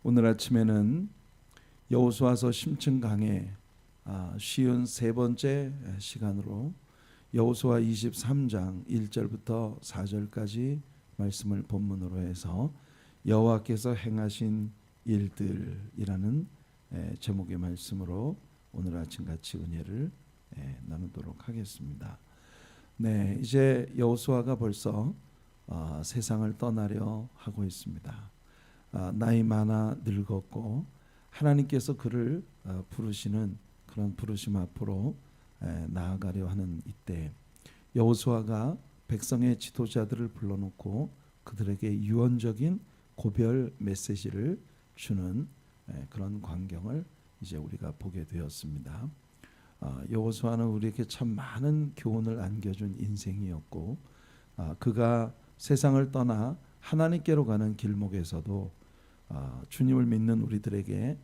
오늘 아침에는 여호수아서 심층 강의 53번째 시간으로 여호수아 23장 1절부터 4절까지 말씀을 본문으로 해서 여호와께서 행하신 일들이라는 제목의 말씀으로 오늘 아침 같이 은혜를 나누도록 하겠습니다. 네, 이제 여호수아가 벌써 세상을 떠나려 하고 있습니다. 나이 많아 늙었고 하나님께서 그를 부르시는 그런 부르심 앞으로 나아가려 하는 이때 여호수아가 백성의 지도자들을 불러놓고 그들에게 유언적인 고별 메시지를 주는 그런 광경을 이제 우리가 보게 되었습니다. 여호수아는 우리에게 참 많은 교훈을 안겨준 인생이었고 그가 세상을 떠나 하나님께로 가는 길목에서도 주님을 믿는 우리들에게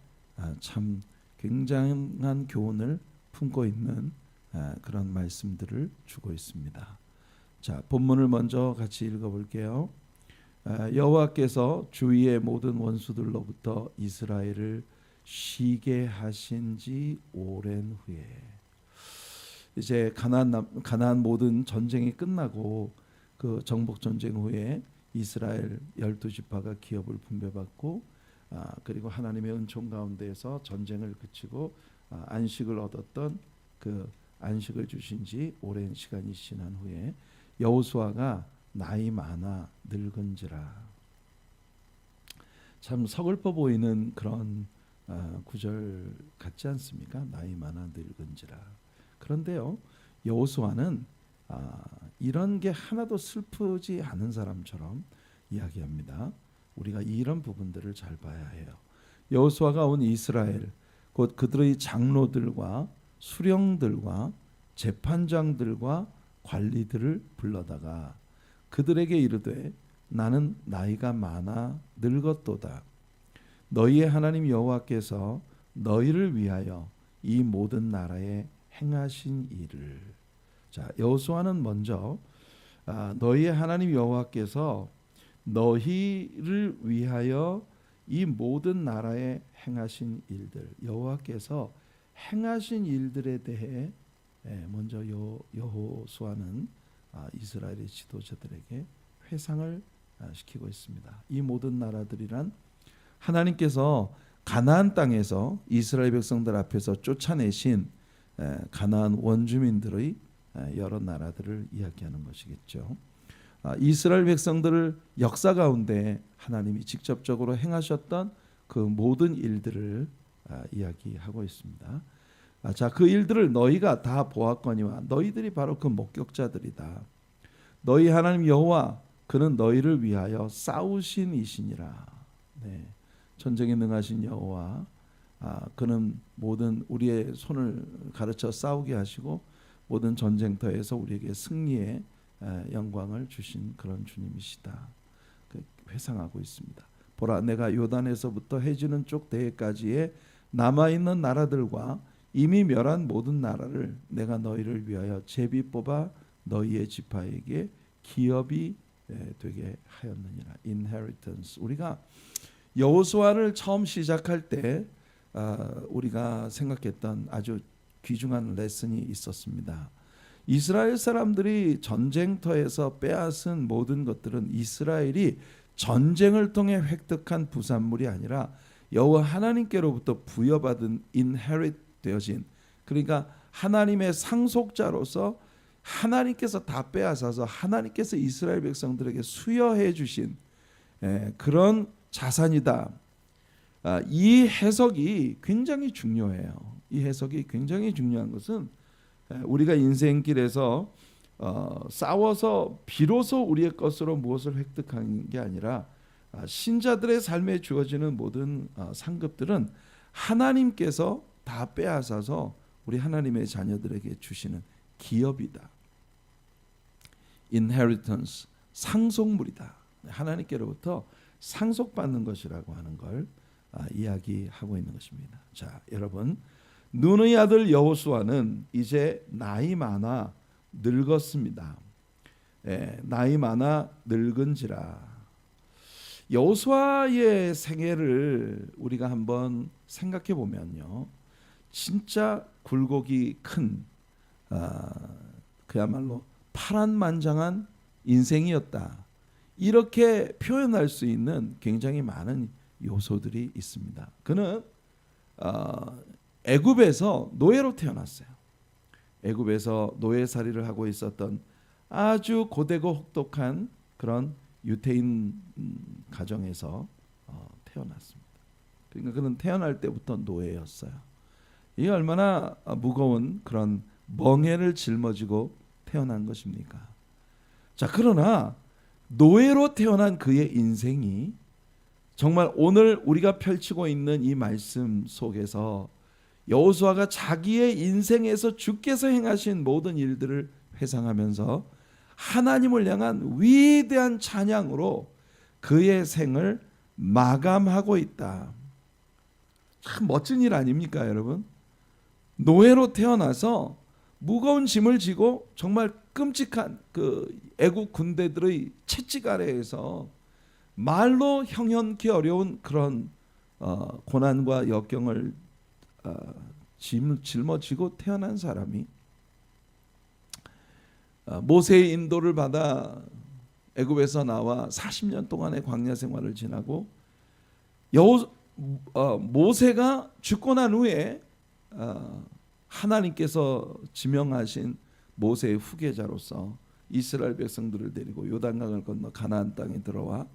참 굉장한 교훈을 품고 있는 그런 말씀들을 주고 있습니다. 자, 본문을 먼저 같이 읽어볼게요. 여호와께서 주위의 모든 원수들로부터 이스라엘을 쉬게 하신 지 오랜 후에, 이제 가나안 모든 전쟁이 끝나고 그 정복 전쟁 후에 이스라엘 12지파가 기업을 분배받고 그리고 하나님의 은총 가운데에서 전쟁을 그치고 안식을 얻었던 그 안식을 주신 지 오랜 시간이 지난 후에 여호수아가 나이 많아 늙은지라. 참 서글퍼 보이는 그런 구절 같지 않습니까? 나이 많아 늙은지라. 그런데요, 여호수아는 이런 게 하나도 슬프지 않은 사람처럼 이야기합니다. 우리가 이런 부분들을 잘 봐야 해요. 여호수아가 온 이스라엘 곧 그들의 장로들과 수령들과 재판장들과 관리들을 불러다가 그들에게 이르되 나는 나이가 많아 늙었도다. 너희의 하나님 여호와께서 너희를 위하여 이 모든 나라에 행하신 일을. 자, 여호수아는 먼저 너희의 하나님 여호와께서 너희를 위하여 이 모든 나라에 행하신 일들, 여호와께서 행하신 일들에 대해 먼저 여호수아는 이스라엘의 지도자들에게 회상을 시키고 있습니다. 이 모든 나라들이란 하나님께서 가나안 땅에서 이스라엘 백성들 앞에서 쫓아내신 가나안 원주민들의 여러 나라들을 이야기하는 것이겠죠. 이스라엘 백성들을 역사 가운데 하나님이 직접적으로 행하셨던 그 모든 일들을 이야기하고 있습니다. 자, 그 일들을 너희가 다 보았거니와 너희들이 바로 그 목격자들이다. 너희 하나님 여호와 그는 너희를 위하여 싸우신 이시니라. 네, 전쟁에 능하신 여호와 그는 모든 우리의 손을 가르쳐 싸우게 하시고 모든 전쟁터에서 우리에게 승리의 영광을 주신 그런 주님이시다. 회상하고 있습니다. 보라, 내가 요단에서부터 해지는 쪽 대해까지의 남아있는 나라들과 이미 멸한 모든 나라를 내가 너희를 위하여 제비 뽑아 너희의 지파에게 기업이 되게 하였느니라. inheritance. 우리가 여호수아를 처음 시작할 때 우리가 생각했던 아주 귀중한 레슨이 있었습니다. 이스라엘 사람들이 전쟁터에서 빼앗은 모든 것들은 이스라엘이 전쟁을 통해 획득한 부산물이 아니라 여호와 하나님께로부터 부여받은 inherit 되어진, 그러니까 하나님의 상속자로서 하나님께서 다 빼앗아서 하나님께서 이스라엘 백성들에게 수여해 주신 그런 자산이다. 이 해석이 굉장히 중요해요. 이 해석이 굉장히 중요한 것은 우리가 인생길에서 싸워서 비로소 우리의 것으로 무엇을 획득하는 게 아니라 신자들의 삶에 주어지는 모든 상급들은 하나님께서 다 빼앗아서 우리 하나님의 자녀들에게 주시는 기업이다. inheritance, 상속물이다. 하나님께로부터 상속받는 것이라고 하는 걸 이야기하고 있는 것입니다. 자, 여러분, 눈의 아들 여호수아는 이제 나이 많아 늙었습니다. 나이 많아 늙은지라. 여호수아의 생애를 우리가 한번 생각해 보면요, 진짜 굴곡이 큰 그야말로 파란만장한 인생이었다, 이렇게 표현할 수 있는 굉장히 많은 요소들이 있습니다. 그는 애굽에서 노예로 태어났어요. 애굽에서 노예살이를 하고 있었던 아주 고되고 혹독한 그런 유대인 가정에서 태어났습니다. 그러니까 그는 태어날 때부터 노예였어요. 이게 얼마나 무거운 그런 멍에를 짊어지고 태어난 것입니까? 자, 그러나 노예로 태어난 그의 인생이 정말 오늘 우리가 펼치고 있는 이 말씀 속에서 여호수아가 자기의 인생에서 주께서 행하신 모든 일들을 회상하면서 하나님을 향한 위대한 찬양으로 그의 생을 마감하고 있다. 참 멋진 일 아닙니까, 여러분? 노예로 태어나서 무거운 짐을 지고 정말 끔찍한 그 애국 군대들의 채찍 아래에서 말로 형용하기 어려운 그런 고난과 역경을 짊어지고 태어난 사람이 모세의 인도를 받아 애굽에서 나와 40년 동안의 광야 생활을 지나고 모세가 죽고 난 후에 하나님께서 지명하신 모세의 후계자로서 이스라엘 백성들을 데리고 요단강을 건너 가나안 땅에 들어와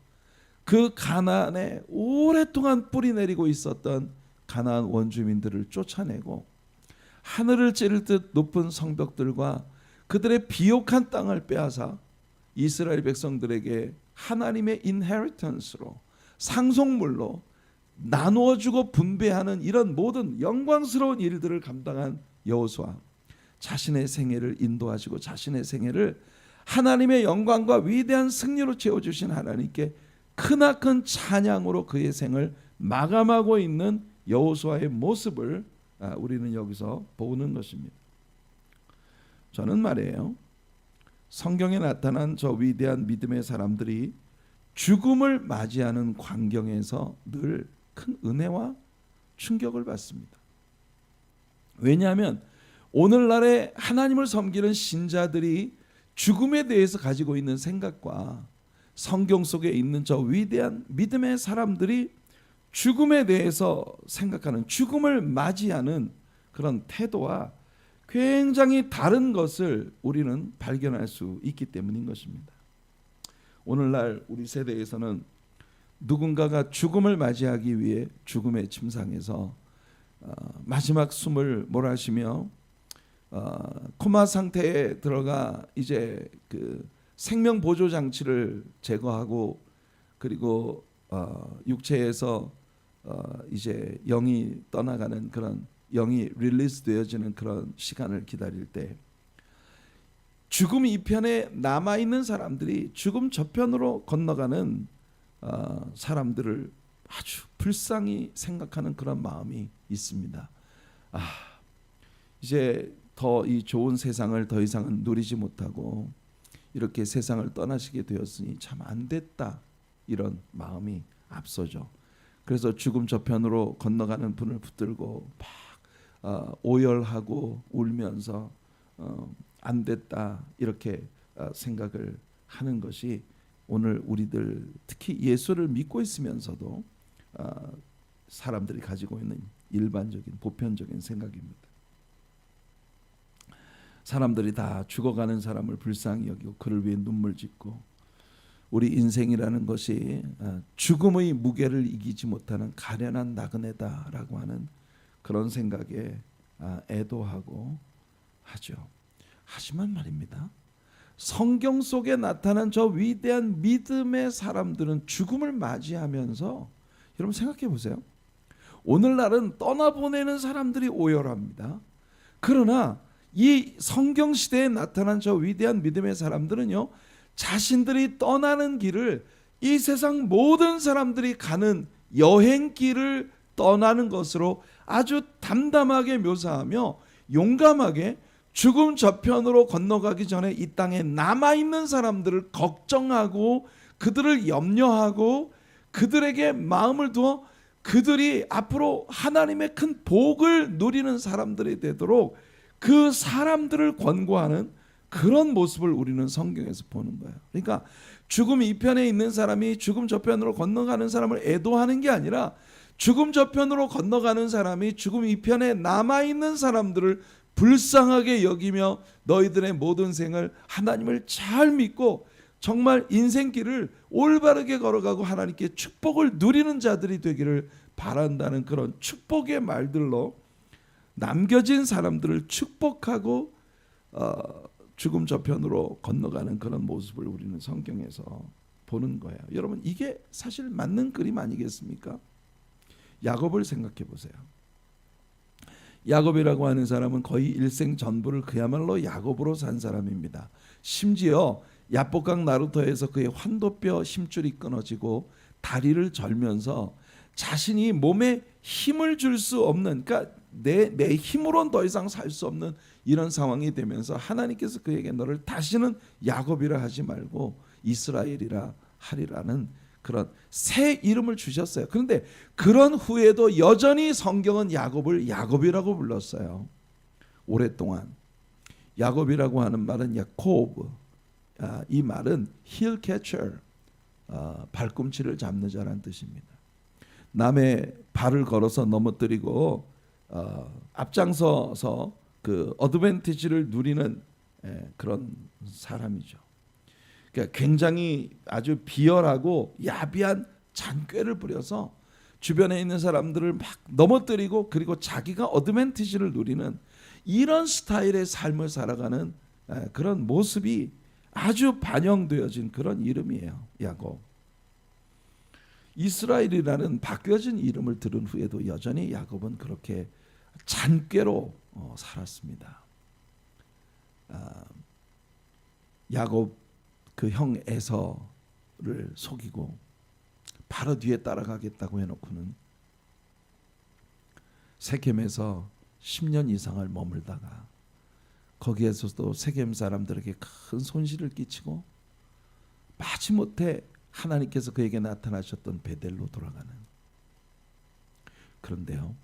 그 가나안에 오랫동안 뿌리 내리고 있었던 가나안 원주민들을 쫓아내고 하늘을 찌를 듯 높은 성벽들과 그들의 비옥한 땅을 빼앗아 이스라엘 백성들에게 하나님의 인헤리턴스로 상속물로 나누어 주고 분배하는 이런 모든 영광스러운 일들을 감당한 여호수아, 자신의 생애를 인도하시고 자신의 생애를 하나님의 영광과 위대한 승리로 채워주신 하나님께 크나큰 찬양으로 그의 생을 마감하고 있는 여호수아의 모습을 우리는 여기서 보는 것입니다. 저는 말이에요, 성경에 나타난 저 위대한 믿음의 사람들이 죽음을 맞이하는 광경에서 늘 큰 은혜와 충격을 받습니다. 왜냐하면 오늘날의 하나님을 섬기는 신자들이 죽음에 대해서 가지고 있는 생각과 성경 속에 있는 저 위대한 믿음의 사람들이 죽음에 대해서 생각하는, 죽음을 맞이하는 그런 태도와 굉장히 다른 것을 우리는 발견할 수 있기 때문인 것입니다. 오늘날 우리 세대에서는 누군가가 죽음을 맞이하기 위해 죽음의 침상에서 마지막 숨을 몰아쉬며 코마 상태에 들어가 이제 그 생명 보조 장치를 제거하고 그리고 육체에서 이제 영이 떠나가는 그런, 영이 릴리스 되어지는 그런 시간을 기다릴 때 죽음 이편에 남아있는 사람들이 죽음 저편으로 건너가는 사람들을 아주 불쌍히 생각하는 그런 마음이 있습니다. 이제 더 이 좋은 세상을 더 이상은 누리지 못하고 이렇게 세상을 떠나시게 되었으니 참 안 됐다, 이런 마음이 앞서죠. 그래서 죽음 저편으로 건너가는 분을 붙들고 막 오열하고 울면서 안 됐다, 이렇게 생각을 하는 것이 오늘 우리들, 특히 예수를 믿고 있으면서도 사람들이 가지고 있는 일반적인 보편적인 생각입니다. 사람들이 다 죽어가는 사람을 불쌍히 여기고 그를 위해 눈물 짓고, 우리 인생이라는 것이 죽음의 무게를 이기지 못하는 가련한 나그네다라고 하는 그런 생각에 애도하고 하죠. 하지만 말입니다, 성경 속에 나타난 저 위대한 믿음의 사람들은 죽음을 맞이하면서, 여러분 생각해 보세요. 오늘날은 떠나보내는 사람들이 오열합니다. 그러나 이 성경 시대에 나타난 저 위대한 믿음의 사람들은요, 자신들이 떠나는 길을 이 세상 모든 사람들이 가는 여행길을 떠나는 것으로 아주 담담하게 묘사하며 용감하게 죽음 저편으로 건너가기 전에 이 땅에 남아있는 사람들을 걱정하고 그들을 염려하고 그들에게 마음을 두어 그들이 앞으로 하나님의 큰 복을 누리는 사람들이 되도록 그 사람들을 권고하는 그런 모습을 우리는 성경에서 보는 거예요. 그러니까 죽음 이편에 있는 사람이 죽음 저편으로 건너가는 사람을 애도하는 게 아니라 죽음 저편으로 건너가는 사람이 죽음 이편에 남아있는 사람들을 불쌍하게 여기며 너희들의 모든 생을 하나님을 잘 믿고 정말 인생길을 올바르게 걸어가고 하나님께 축복을 누리는 자들이 되기를 바란다는 그런 축복의 말들로 남겨진 사람들을 축복하고 죽음 저편으로 건너가는 그런 모습을 우리는 성경에서 보는 거예요. 여러분, 이게 사실 맞는 그림 아니겠습니까? 야곱을 생각해 보세요. 야곱이라고 하는 사람은 거의 일생 전부를 그야말로 야곱으로 산 사람입니다. 심지어 야복강 나루터에서 그의 환도뼈 힘줄이 끊어지고 다리를 절면서 자신이 몸에 힘을 줄 수 없는, 그러니까 내 힘으로는 더 이상 살 수 없는 이런 상황이 되면서 하나님께서 그에게 너를 다시는 야곱이라 하지 말고 이스라엘이라 하리라는 그런 새 이름을 주셨어요. 그런데 그런 후에도 여전히 성경은 야곱을 야곱이라고 불렀어요. 오랫동안. 야곱이라고 하는 말은 야코브, 이 말은 heel catcher, 발꿈치를 잡는 자라는 뜻입니다. 남의 발을 걸어서 넘어뜨리고 앞장서서 그 어드밴티지를 누리는 그런 사람이죠. 그러니까 굉장히 아주 비열하고 야비한 잔꾀를 부려서 주변에 있는 사람들을 막 넘어뜨리고 그리고 자기가 어드밴티지를 누리는 이런 스타일의 삶을 살아가는 그런 모습이 아주 반영되어진 그런 이름이에요. 야곱. 이스라엘이라는 바뀌어진 이름을 들은 후에도 여전히 야곱은 그렇게 잔꾀로 살았습니다. 야곱 그 형 에서를 속이고 바로 뒤에 따라가겠다고 해놓고는 세겜에서 10년 이상을 머물다가 거기에서도 세겜 사람들에게 큰 손실을 끼치고 마지못해 하나님께서 그에게 나타나셨던 베델로 돌아가는. 그런데요,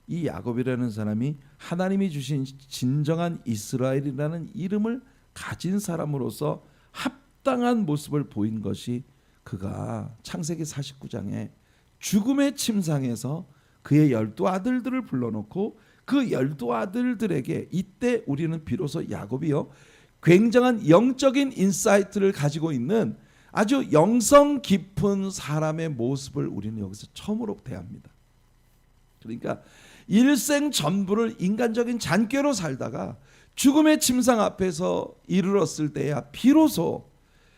이 야곱이라는 사람이 하나님이 주신 진정한 이스라엘이라는 이름을 가진 사람으로서 합당한 모습을 보인 것이 그가 창세기 49장에 죽음의 침상에서 그의 12아들들을 불러놓고 그 12아들들에게 이때 우리는 비로소 야곱이요 굉장한 영적인 인사이트를 가지고 있는 아주 영성 깊은 사람의 모습을 우리는 여기서 처음으로 대합니다. 그러니까 일생 전부를 인간적인 잔꾀로 살다가 죽음의 침상 앞에서 이르렀을 때야 비로소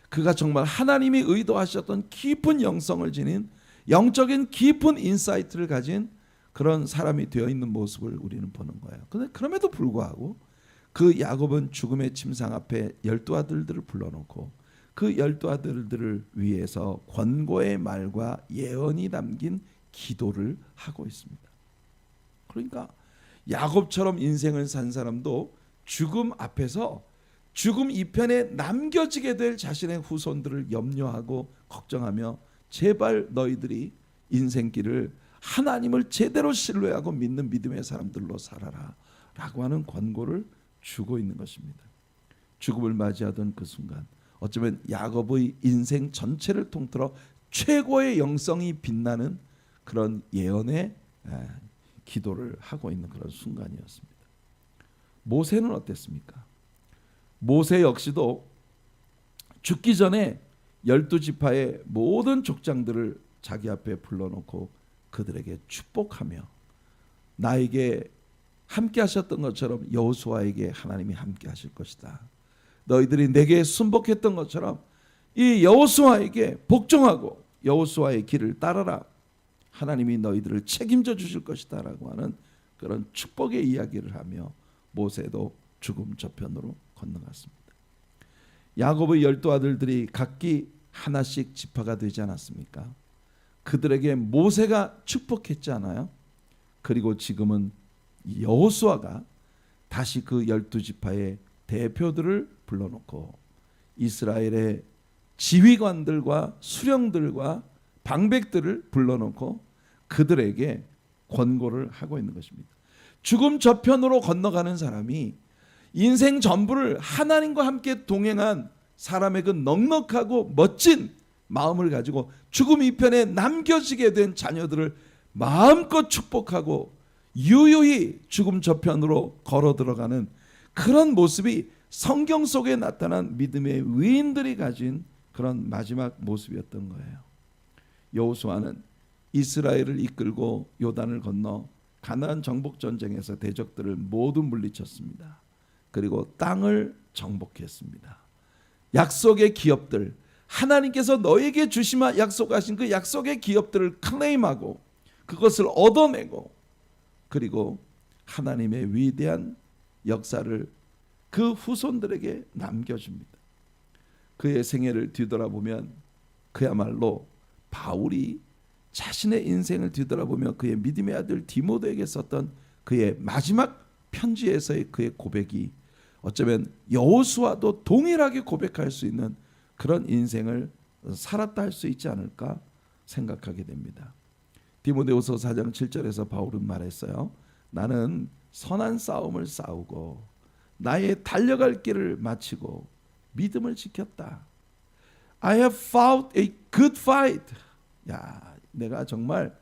그가 정말 하나님이 의도하셨던 깊은 영성을 지닌 영적인 깊은 인사이트를 가진 그런 사람이 되어 있는 모습을 우리는 보는 거예요. 그런데 그럼에도 불구하고 그 야곱은 죽음의 침상 앞에 12아들들을 불러놓고 그 12아들들을 위해서 권고의 말과 예언이 담긴 기도를 하고 있습니다. 그러니까 야곱처럼 인생을 산 사람도 죽음 앞에서 죽음 이편에 남겨지게 될 자신의 후손들을 염려하고 걱정하며 제발 너희들이 인생길을 하나님을 제대로 신뢰하고 믿는 믿음의 사람들로 살아라 라고 하는 권고를 주고 있는 것입니다. 죽음을 맞이하던 그 순간 어쩌면 야곱의 인생 전체를 통틀어 최고의 영성이 빛나는 그런 예언의 기도를 하고 있는 그런 순간이었습니다. 모세는 어땠습니까? 모세 역시도 죽기 전에 12지파의 모든 족장들을 자기 앞에 불러놓고 그들에게 축복하며 나에게 함께 하셨던 것처럼 여호수아에게 하나님이 함께 하실 것이다. 너희들이 내게 순복했던 것처럼 이 여호수아에게 복종하고 여호수아의 길을 따라라. 하나님이 너희들을 책임져 주실 것이다 라고 하는 그런 축복의 이야기를 하며 모세도 죽음 저편으로 건너갔습니다. 야곱의 12아들들이 각기 하나씩 지파가 되지 않았습니까? 그들에게 모세가 축복했지 않아요? 그리고 지금은 여호수아가 다시 그 12지파의 대표들을 불러놓고 이스라엘의 지휘관들과 수령들과 방백들을 불러놓고 그들에게 권고를 하고 있는 것입니다. 죽음 저편으로 건너가는 사람이 인생 전부를 하나님과 함께 동행한 사람의 그 넉넉하고 멋진 마음을 가지고 죽음 이편에 남겨지게 된 자녀들을 마음껏 축복하고 유유히 죽음 저편으로 걸어 들어가는 그런 모습이 성경 속에 나타난 믿음의 위인들이 가진 그런 마지막 모습이었던 거예요. 여호수아는 이스라엘을 이끌고 요단을 건너 가나안 정복 전쟁에서 대적들을 모두 물리쳤습니다. 그리고 땅을 정복했습니다. 약속의 기업들, 하나님께서 너에게 주시마 약속하신 그 약속의 기업들을 클레임하고 그것을 얻어내고 그리고 하나님의 위대한 역사를 그 후손들에게 남겨줍니다. 그의 생애를 뒤돌아보면 그야말로 바울이 자신의 인생을 뒤돌아보며 그의 믿음의 아들 디모데에게 썼던 그의 마지막 편지에서의 그의 고백이 어쩌면 여호수아도 동일하게 고백할 수 있는 그런 인생을 살았다 할 수 있지 않을까 생각하게 됩니다. 디모데후서 4장 7절에서 바울은 말했어요. 나는 선한 싸움을 싸우고 나의 달려갈 길을 마치고 믿음을 지켰다. I have fought a good fight. 야, 내가 정말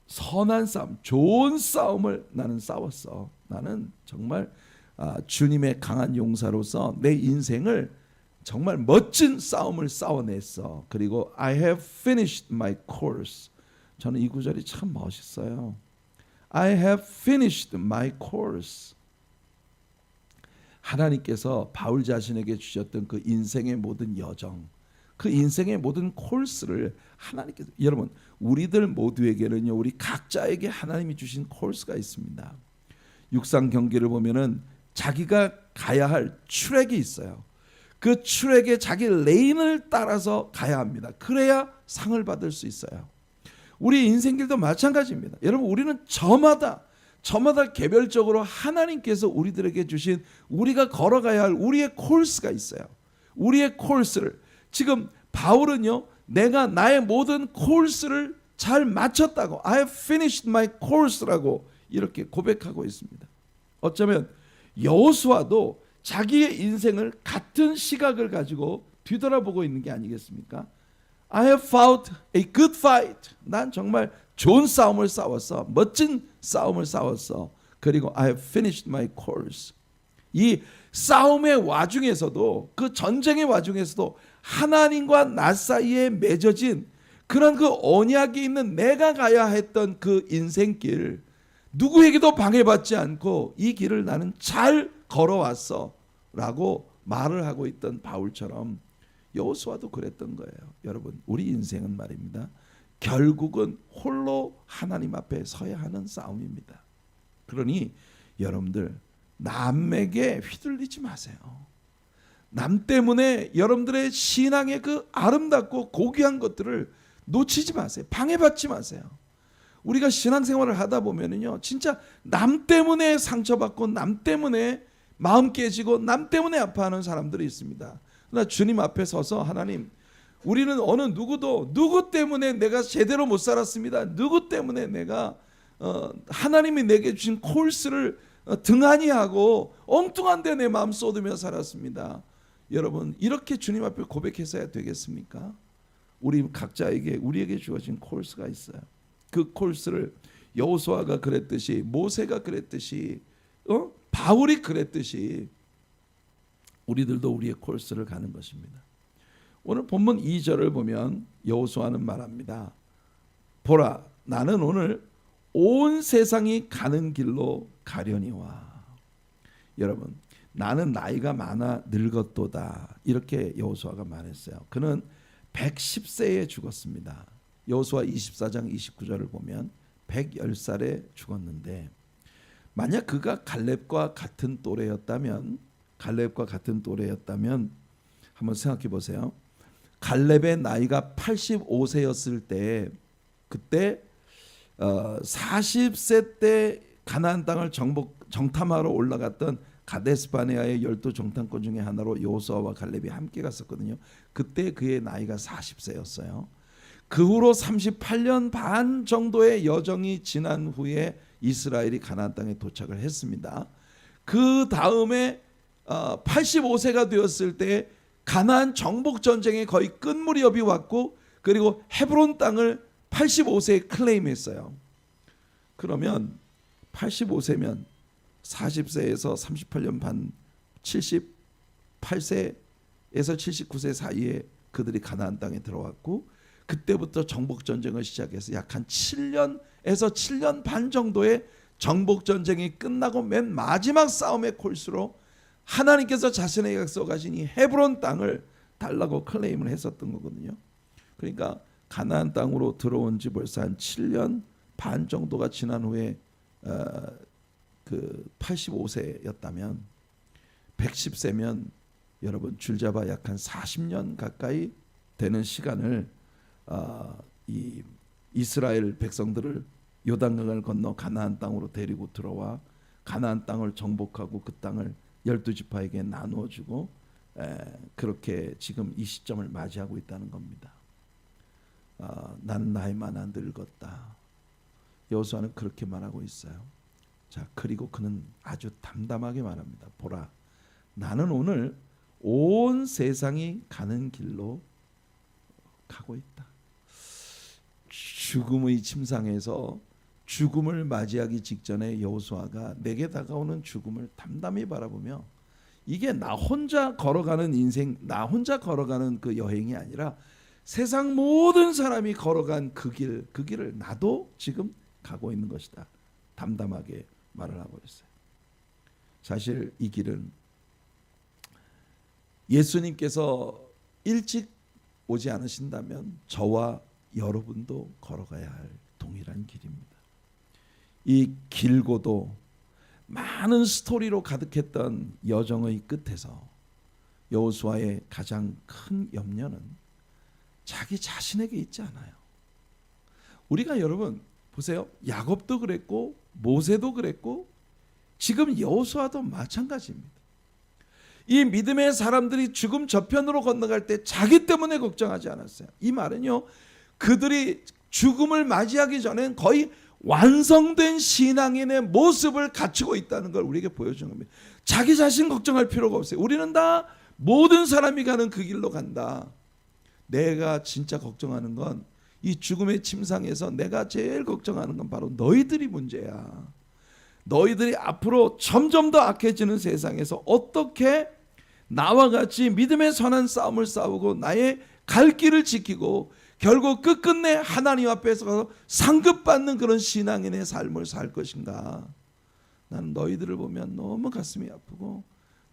선한 싸움, 좋은 싸움을 나는 싸웠어. 나는 정말 주님의 강한 용사로서 내 인생을 정말 멋진 싸움을 싸워냈어. 그리고 I have finished my course. 저는 이 구절이 참 멋있어요. I have finished my course. 하나님께서 바울 자신에게 주셨던 그 인생의 모든 여정, 그 인생의 모든 코스를 하나님께서, 여러분 우리들 모두에게는요, 우리 각자에게 하나님이 주신 코스가 있습니다. 육상 경기를 보면은 자기가 가야 할 트랙이 있어요. 그 트랙에 자기 레인을 따라서 가야 합니다. 그래야 상을 받을 수 있어요. 우리 인생길도 마찬가지입니다. 여러분 우리는 저마다 개별적으로 하나님께서 우리들에게 주신 우리가 걸어가야 할 우리의 코스가 있어요. 우리의 코스를 지금 바울은요, 내가 나의 모든 코스를 잘 마쳤다고 I have finished my course라고 이렇게 고백하고 있습니다. 어쩌면 여호수아도 자기의 인생을 같은 시각을 가지고 뒤돌아보고 있는 게 아니겠습니까? I have fought a good fight. 난 정말 좋은 싸움을 싸웠어. 멋진 싸움을 싸웠어. 그리고 I have finished my course. 이 싸움의 와중에서도, 그 전쟁의 와중에서도 하나님과 나 사이에 맺어진 그런 그 언약이 있는 내가 가야 했던 그 인생길, 누구에게도 방해받지 않고 이 길을 나는 잘 걸어왔어 라고 말을 하고 있던 바울처럼 여호수아도 그랬던 거예요. 여러분 우리 인생은 말입니다, 결국은 홀로 하나님 앞에 서야 하는 싸움입니다. 그러니 여러분들 남에게 휘둘리지 마세요. 남 때문에 여러분들의 신앙의 그 아름답고 고귀한 것들을 놓치지 마세요. 방해받지 마세요. 우리가 신앙생활을 하다 보면은요, 진짜 남 때문에 상처받고 남 때문에 마음 깨지고 남 때문에 아파하는 사람들이 있습니다. 그러나 주님 앞에 서서 하나님, 우리는 어느 누구도 누구 때문에 내가 제대로 못 살았습니다. 누구 때문에 내가 하나님이 내게 주신 코스를 등한히 하고 엉뚱한 데 내 마음 쏟으며 살았습니다. 여러분 이렇게 주님 앞에 고백해서야 되겠습니까? 우리 각자에게 우리에게 주어진 코스가 있어요. 그 코스를 여호수아가 그랬듯이, 모세가 그랬듯이, 바울이 그랬듯이 우리들도 우리의 코스를 가는 것입니다. 오늘 본문 2절을 보면 여호수아는 말합니다. 보라, 나는 오늘 온 세상이 가는 길로 가려니와. 여러분, 나는 나이가 많아 늙었도다, 이렇게 여호수아가 말했어요. 그는 110세에 죽었습니다. 여호수아 24장 29절을 보면 110살에 죽었는데, 만약 그가 갈렙과 같은 또래였다면 한번 생각해 보세요. 갈렙의 나이가 85세였을 때, 그때 40세 때 가나안 땅을 정탐하러 올라갔던 가데스바네아의 12 정탐권 중에 하나로 여호수아와 갈렙이 함께 갔었거든요. 그때 그의 나이가 40세였어요. 그 후로 38년 반 정도의 여정이 지난 후에 이스라엘이 가나안 땅에 도착을 했습니다. 그 다음에 85세가 되었을 때 가나안 정복 전쟁의 거의 끝 무렵이 왔고, 그리고 헤브론 땅을 85세에 클레임했어요. 그러면 85세면 40세에서 38년 반, 78세에서 79세 사이에 그들이 가나안 땅에 들어왔고, 그때부터 정복 전쟁을 시작해서 약 한 7년에서 7년 반 정도의 정복 전쟁이 끝나고 맨 마지막 싸움의 콜수로 하나님께서 자신의 약속하신 이 헤브론 땅을 달라고 클레임을 했었던 거거든요. 그러니까 가나안 땅으로 들어온 지 벌써 한 7년 반 정도가 지난 후에 그 85세였다면 110세면 여러분 줄잡아 약 한 40년 가까이 되는 시간을 이 이스라엘 백성들을 요단강을 건너 가나안 땅으로 데리고 들어와 가나안 땅을 정복하고 그 땅을 12지파에게 나누어 주고 그렇게 지금 이 시점을 맞이하고 있다는 겁니다. 나는 나이 많아 늙었다. 여호수아는 그렇게 말하고 있어요. 자, 그리고 그는 아주 담담하게 말합니다. 보라, 나는 오늘 온 세상이 가는 길로 가고 있다. 죽음의 침상에서 죽음을 맞이하기 직전에 여호수아가 내게 다가오는 죽음을 담담히 바라보며, 이게 나 혼자 걸어가는 인생, 나 혼자 걸어가는 그 여행이 아니라 세상 모든 사람이 걸어간 그 길을 나도 지금 가고 있는 것이다. 담담하게 말을 하고 있어요. 사실 이 길은 예수님께서 일찍 오지 않으신다면 저와 여러분도 걸어가야 할 동일한 길입니다. 이 길고도 많은 스토리로 가득했던 여정의 끝에서 여호수아의 가장 큰 염려는 자기 자신에게 있지 않아요. 우리가 여러분 보세요. 야곱도 그랬고 모세도 그랬고 지금 여호수아도 마찬가지입니다. 이 믿음의 사람들이 죽음 저편으로 건너갈 때 자기 때문에 걱정하지 않았어요. 이 말은요, 그들이 죽음을 맞이하기 전엔 거의 완성된 신앙인의 모습을 갖추고 있다는 걸 우리에게 보여주는 겁니다. 자기 자신 걱정할 필요가 없어요. 우리는 다 모든 사람이 가는 그 길로 간다. 내가 진짜 걱정하는 건 이 죽음의 침상에서 내가 제일 걱정하는 건 바로 너희들이 문제야. 너희들이 앞으로 점점 더 악해지는 세상에서 어떻게 나와 같이 믿음의 선한 싸움을 싸우고 나의 갈 길을 지키고 결국 끝끝내 하나님 앞에서 가서 상급받는 그런 신앙인의 삶을 살 것인가. 나는 너희들을 보면 너무 가슴이 아프고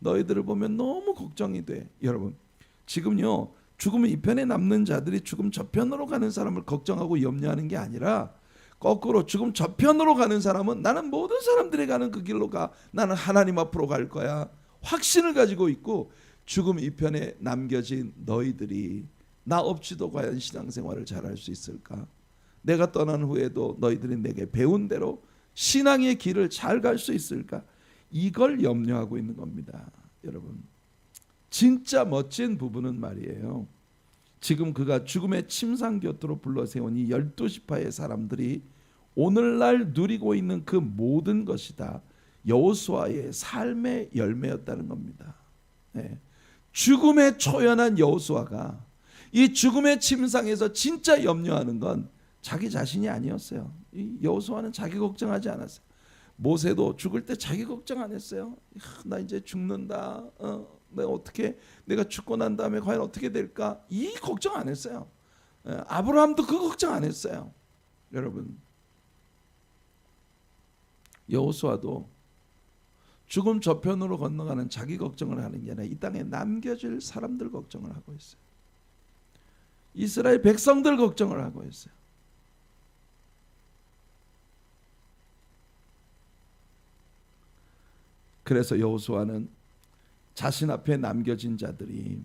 너희들을 보면 너무 걱정이 돼. 여러분 지금요, 죽음의 이편에 남는 자들이 죽음 저편으로 가는 사람을 걱정하고 염려하는 게 아니라 거꾸로 죽음 저편으로 가는 사람은 나는 모든 사람들이 가는 그 길로 가. 나는 하나님 앞으로 갈 거야. 확신을 가지고 있고, 죽음 이편에 남겨진 너희들이 나 없이도 과연 신앙생활을 잘할 수 있을까? 내가 떠난 후에도 너희들이 내게 배운 대로 신앙의 길을 잘 갈 수 있을까? 이걸 염려하고 있는 겁니다. 여러분 진짜 멋진 부분은 말이에요. 지금 그가 죽음의 침상 곁으로 불러세운 이 12지파의 사람들이 오늘날 누리고 있는 그 모든 것이 다 여호수아의 삶의 열매였다는 겁니다. 네. 죽음에 초연한 여호수아가 이 죽음의 침상에서 진짜 염려하는 건 자기 자신이 아니었어요. 이 여호수아는 자기 걱정하지 않았어요. 모세도 죽을 때 자기 걱정 안 했어요. 나 이제 죽는다. 내가 죽고 난 다음에 과연 어떻게 될까? 이 걱정 안 했어요. 아브라함도 그 걱정 안 했어요. 여러분 여호수아도 죽음 저편으로 건너가는 자기 걱정을 하는 게 아니라 이 땅에 남겨질 사람들 걱정을 하고 있어요. 이스라엘 백성들 걱정을 하고 있어요. 그래서 여호수아는 자신 앞에 남겨진 자들이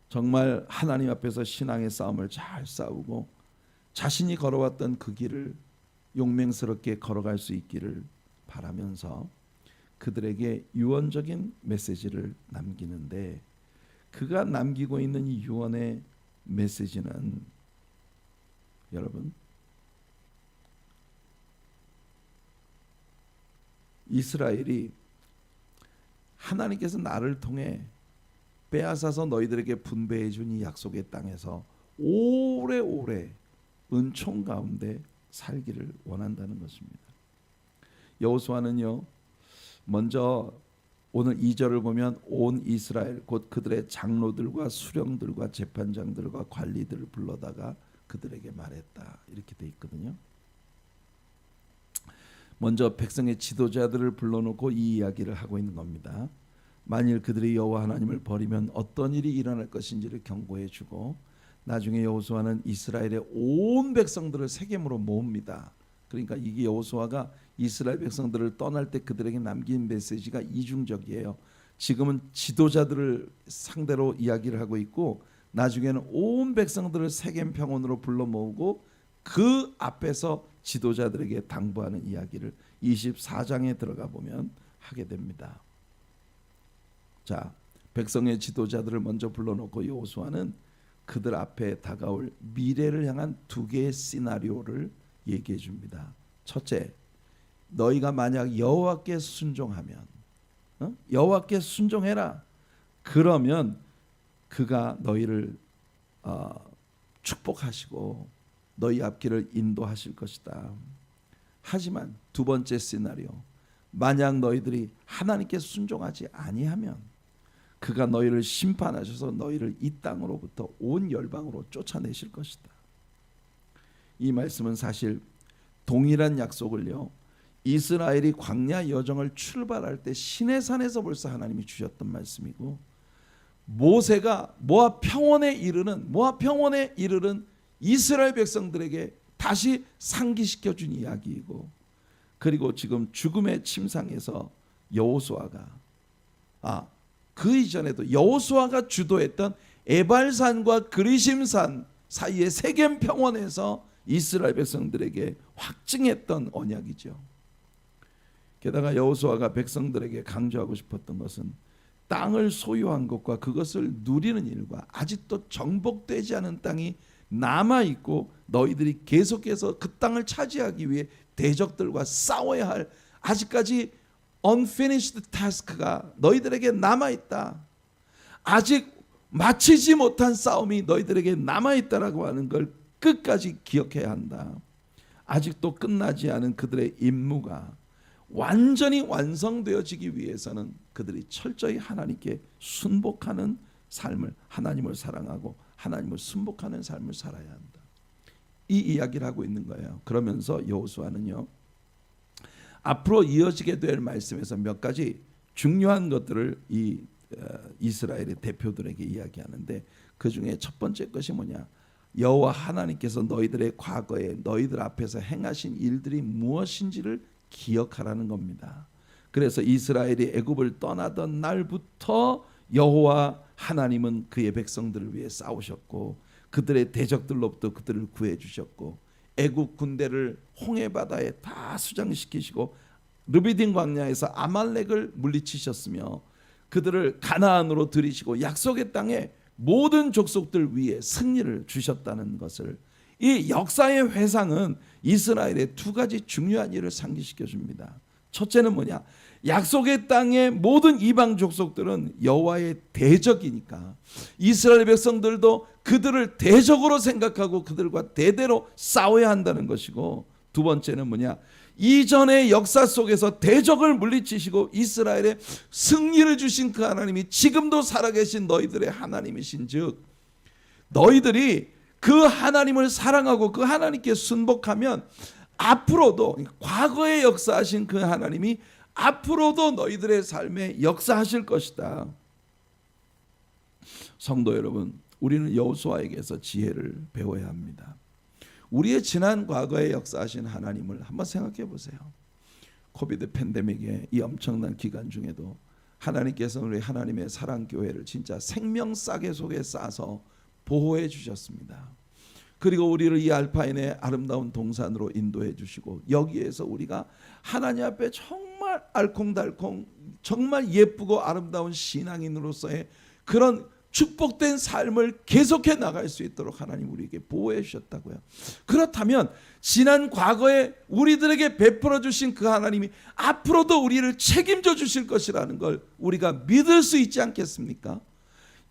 정말 하나님 앞에서 신앙의 싸움을 잘 싸우고 자신이 걸어왔던 그 길을 용맹스럽게 걸어갈 수 있기를 바라면서 그들에게 유언적인 메시지를 남기는데, 그가 남기고 있는 이 유언의 메시지는 여러분, 이스라엘이 하나님께서 나를 통해 빼앗아서 너희들에게 분배해 준 이 약속의 땅에서 오래오래 은총 가운데 살기를 원한다는 것입니다. 여호수아는요, 먼저 오늘 2절을 보면 온 이스라엘 곧 그들의 장로들과 수령들과 재판장들과 관리들을 불러다가 그들에게 말했다, 이렇게 돼 있거든요. 먼저 백성의 지도자들을 불러놓고 이 이야기를 하고 있는 겁니다. 만일 그들이 여호와 하나님을 버리면 어떤 일이 일어날 것인지를 경고해 주고, 나중에 여호수아는 이스라엘의 온 백성들을 세겜으로 모읍니다. 그러니까 이게 여호수아가 이스라엘 백성들을 떠날 때 그들에게 남긴 메시지가 이중적이에요. 지금은 지도자들을 상대로 이야기를 하고 있고, 나중에는 온 백성들을 세겜 평원으로 불러 모으고 그 앞에서 지도자들에게 당부하는 이야기를 24장에 들어가 보면 하게 됩니다. 자, 백성의 지도자들을 먼저 불러놓고 여호수아는 그들 앞에 다가올 미래를 향한 두 개의 시나리오를 얘기해 줍니다. 첫째, 너희가 만약 여호와께 순종하면, 여호와께 순종해라, 그러면 그가 너희를 축복하시고 너희 앞길을 인도하실 것이다. 하지만 두 번째 시나리오, 만약 너희들이 하나님께 순종하지 아니하면 그가 너희를 심판하셔서 너희를 이 땅으로부터 온 열방으로 쫓아내실 것이다. 이 말씀은 사실 동일한 약속을요, 이스라엘이 광야 여정을 출발할 때 시내산에서 벌써 하나님이 주셨던 말씀이고, 모세가 모압 평원에 이르는 이스라엘 백성들에게 다시 상기시켜 준 이야기이고, 그리고 지금 죽음의 침상에서 여호수아가 그 이전에도 여호수아가 주도했던 에발산과 그리심산 사이의 세겜 평원에서 이스라엘 백성들에게 확증했던 언약이죠. 게다가 여호수아가 백성들에게 강조하고 싶었던 것은 땅을 소유한 것과 그것을 누리는 일과 아직도 정복되지 않은 땅이 남아있고 너희들이 계속해서 그 땅을 차지하기 위해 대적들과 싸워야 할 아직까지 unfinished task가 너희들에게 남아있다. 아직 마치지 못한 싸움이 너희들에게 남아있다라고 하는 걸 끝까지 기억해야 한다. 아직도 끝나지 않은 그들의 임무가 완전히 완성되어지기 위해서는 그들이 철저히 하나님께 순복하는 삶을, 하나님을 사랑하고 하나님을 순복하는 삶을 살아야 한다. 이 이야기를 하고 있는 거예요. 그러면서 여호수아는요, 앞으로 이어지게 될 말씀에서 몇 가지 중요한 것들을 이 이스라엘의 대표들에게 이야기하는데, 그 중에 첫 번째 것이 뭐냐, 여호와 하나님께서 너희들의 과거에 너희들 앞에서 행하신 일들이 무엇인지를 기억하라는 겁니다. 그래서 이스라엘이 애굽을 떠나던 날부터 여호와 하나님은 그의 백성들을 위해 싸우셨고 그들의 대적들로부터 그들을 구해 주셨고, 애굽 군대를 홍해 바다에 다 수장시키시고 르비딘 광야에서 아말렉을 물리치셨으며 그들을 가나안으로 들이시고 약속의 땅에 모든 족속들 위에 승리를 주셨다는 것을, 이 역사의 회상은 이스라엘의 두 가지 중요한 일을 상기시켜 줍니다. 첫째는 뭐냐, 약속의 땅의 모든 이방 족속들은 여호와의 대적이니까 이스라엘 백성들도 그들을 대적으로 생각하고 그들과 대대로 싸워야 한다는 것이고, 두 번째는 뭐냐, 이전의 역사 속에서 대적을 물리치시고 이스라엘에 승리를 주신 그 하나님이 지금도 살아계신 너희들의 하나님이신 즉, 너희들이 그 하나님을 사랑하고 그 하나님께 순복하면 앞으로도, 과거에 역사하신 그 하나님이 앞으로도 너희들의 삶에 역사하실 것이다. 성도 여러분, 우리는 여호수아에게서 지혜를 배워야 합니다. 우리의 지난 과거에 역사하신 하나님을 한번 생각해 보세요. 코비드 팬데믹의 이 엄청난 기간 중에도 하나님께서는 우리 하나님의 사랑교회를 진짜 생명싸개 속에 싸서 보호해 주셨습니다. 그리고 우리를 이 알파인의 아름다운 동산으로 인도해 주시고, 여기에서 우리가 하나님 앞에 정말 알콩달콩 정말 예쁘고 아름다운 신앙인으로서의 그런 축복된 삶을 계속해 나갈 수 있도록 하나님 우리에게 보호해 주셨다고요. 그렇다면 지난 과거에 우리들에게 베풀어 주신 그 하나님이 앞으로도 우리를 책임져 주실 것이라는 걸 우리가 믿을 수 있지 않겠습니까?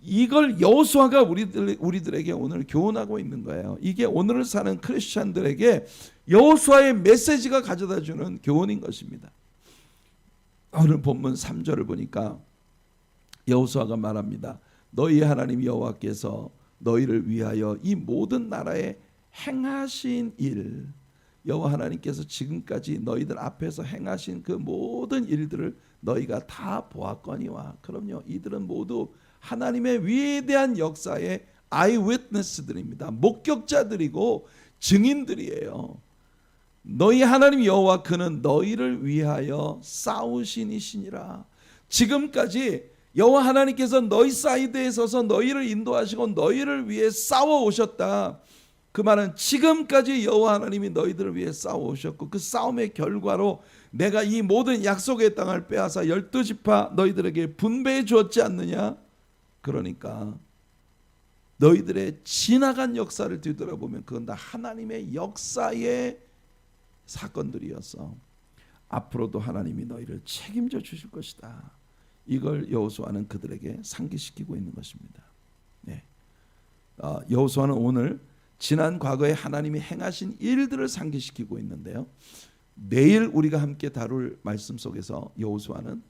이걸 여호수아가 우리들에게 오늘 교훈하고 있는 거예요. 이게 오늘을 사는 크리스천들에게 여호수아의 메시지가 가져다 주는 교훈인 것입니다. 오늘 본문 3절을 보니까 여호수아가 말합니다. 너희 하나님 여호와께서 너희를 위하여 이 모든 나라에 행하신 일, 여호와 하나님께서 지금까지 너희들 앞에서 행하신 그 모든 일들을 너희가 다 보았거니와. 그럼요, 이들은 모두 하나님의 위대한 역사의 아이위트니스들입니다. 목격자들이고 증인들이에요. 너희 하나님 여호와 그는 너희를 위하여 싸우신 이시니라. 지금까지 여호와 하나님께서 너희 사이드에 서서 너희를 인도하시고 너희를 위해 싸워 오셨다. 그 말은 지금까지 여호와 하나님이 너희들을 위해 싸워 오셨고 그 싸움의 결과로 내가 이 모든 약속의 땅을 빼앗아 12지파 너희들에게 분배해 주었지 않느냐. 그러니까 너희들의 지나간 역사를 뒤돌아보면 그건 다 하나님의 역사의 사건들이어서 앞으로도 하나님이 너희를 책임져 주실 것이다. 이걸 여호수아는 그들에게 상기시키고 있는 것입니다. 네. 여호수아는 오늘 지난 과거에 하나님이 행하신 일들을 상기시키고 있는데요. 내일 우리가 함께 다룰 말씀 속에서 여호수아는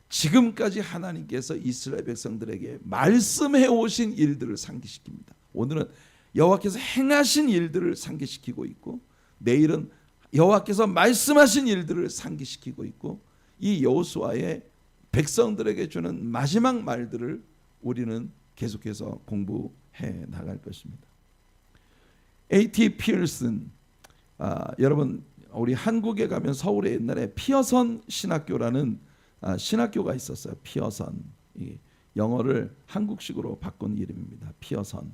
지금까지 하나님께서 이스라엘 백성들에게 말씀해 오신 일들을 상기시킵니다. 오늘은 여호와께서 행하신 일들을 상기시키고 있고 내일은 여호와께서 말씀하신 일들을 상기시키고 있고 이 여호수아의 백성들에게 주는 마지막 말들을 우리는 계속해서 공부해 나갈 것입니다. A.T. 피어슨, 여러분 우리 한국에 가면 서울에 옛날에 피어선 신학교라는 신학교가 있었어요. 피어선, 영어를 한국식으로 바꾼 이름입니다. 피어선.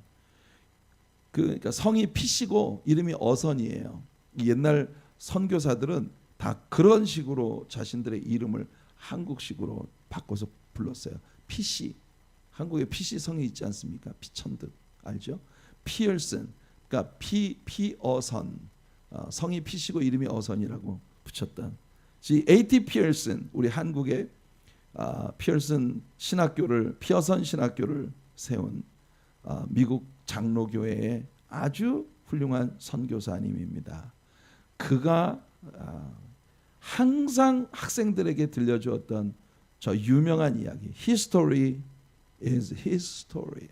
그러니까 성이 피시고 이름이 어선이에요. 옛날 선교사들은 다 그런 식으로 자신들의 이름을 한국식으로 바꿔서 불렀어요. 피시, 한국에 피시 성이 있지 않습니까? 피천득 알죠? 피얼슨, 그러니까 피어선, 성이 피시고 이름이 어선이라고 붙였던. A.T. 피어슨, 우리 한국의 피어슨 신학교를, 피어선 신학교를 세운 미국 장로교회의 아주 훌륭한 선교사님입니다. 그가 항상 학생들에게 들려주었던 저 유명한 이야기, History is his story.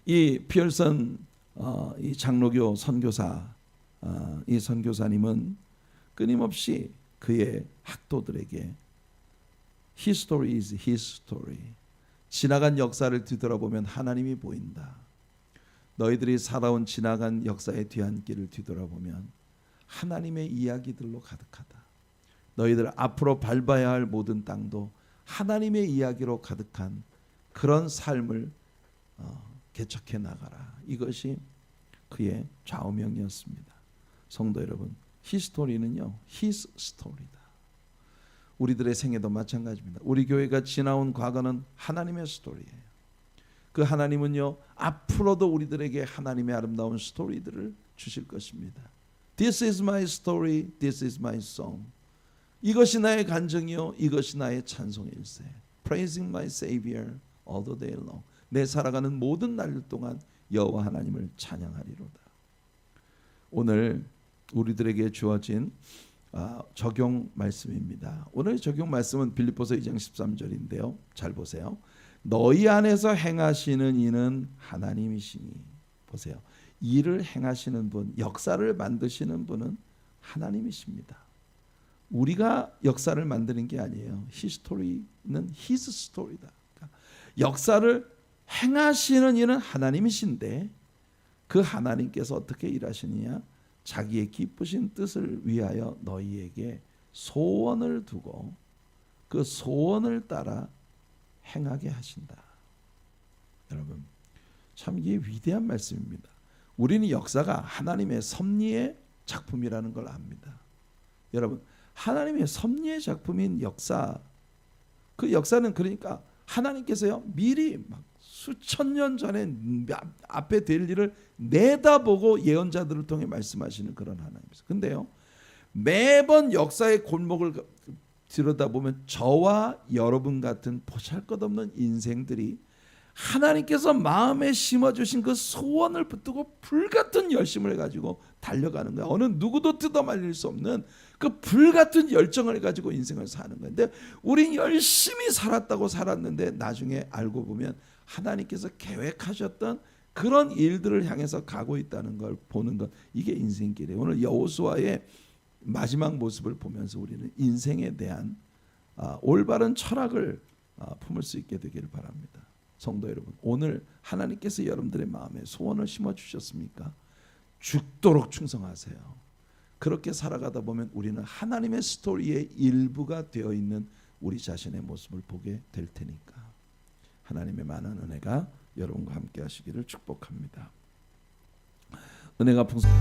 이 피얼슨 이 장로교 선교사, 이 선교사님은 끊임없이 그의 학도들에게 History is his story. 지나간 역사를 뒤돌아보면 하나님이 보인다. 너희들이 살아온 지나간 역사의 뒤안길을 뒤돌아보면 하나님의 이야기들로 가득하다. 너희들 앞으로 밟아야 할 모든 땅도 하나님의 이야기로 가득한 그런 삶을 개척해 나가라. 이것이 그의 좌우명이었습니다. 성도 여러분, 히스토리는요, 히스 스토리다. 우리들의 생애도 마찬가지입니다. 우리 교회가 지나온 과거는 하나님의 스토리예요. 그 하나님은요, 앞으로도 우리들에게 하나님의 아름다운 스토리들을 주실 것입니다. This is my story, this is my song. 이것이 나의 간증이요, 이것이 나의 찬송일세. Praising my Savior all the day long. 내 살아가는 모든 날 동안 여호와 하나님을 찬양하리로다. 오늘 우리들에게 주어진 적용 말씀입니다. 오늘 적용 말씀은 빌립보서 2장 13절인데요. 잘 보세요. 너희 안에서 행하시는 이는 하나님이시니. 보세요. 일을 행하시는 분, 역사를 만드시는 분은 하나님이십니다. 우리가 역사를 만드는 게 아니에요. 히스토리는 His story다. 그러니까 역사를 행하시는 이는 하나님이신데 그 하나님께서 어떻게 일하시느냐? 자기의 기쁘신 뜻을 위하여 너희에게 소원을 두고 그 소원을 따라 행하게 하신다. 여러분, 참 이게 위대한 말씀입니다. 우리는 역사가 하나님의 섭리의 작품이라는 걸 압니다. 여러분, 하나님의 섭리의 작품인 역사, 그 역사는 그러니까 하나님께서요 미리 막 수천 년 전에 앞에 될 일을 내다보고 예언자들을 통해 말씀하시는 그런 하나님이세요. 근데요 매번 역사의 골목을 들여다보면 저와 여러분 같은 보잘것없는 인생들이 하나님께서 마음에 심어주신 그 소원을 붙들고 불같은 열심을 가지고 달려가는 거야. 어느 누구도 뜯어말릴 수 없는 그 불같은 열정을 가지고 인생을 사는 거야. 근데 우린 열심히 살았는데 나중에 알고 보면 하나님께서 계획하셨던 그런 일들을 향해서 가고 있다는 걸 보는 것, 이게 인생길이에요. 오늘 여호수아의 마지막 모습을 보면서 우리는 인생에 대한 올바른 철학을 품을 수 있게 되기를 바랍니다. 성도 여러분, 오늘 하나님께서 여러분들의 마음에 소원을 심어주셨습니까? 죽도록 충성하세요. 그렇게 살아가다 보면 우리는 하나님의 스토리의 일부가 되어 있는 우리 자신의 모습을 보게 될 테니까 하나님의 많은 은혜가 여러분과 함께 하시기를 축복합니다. 은혜가 풍성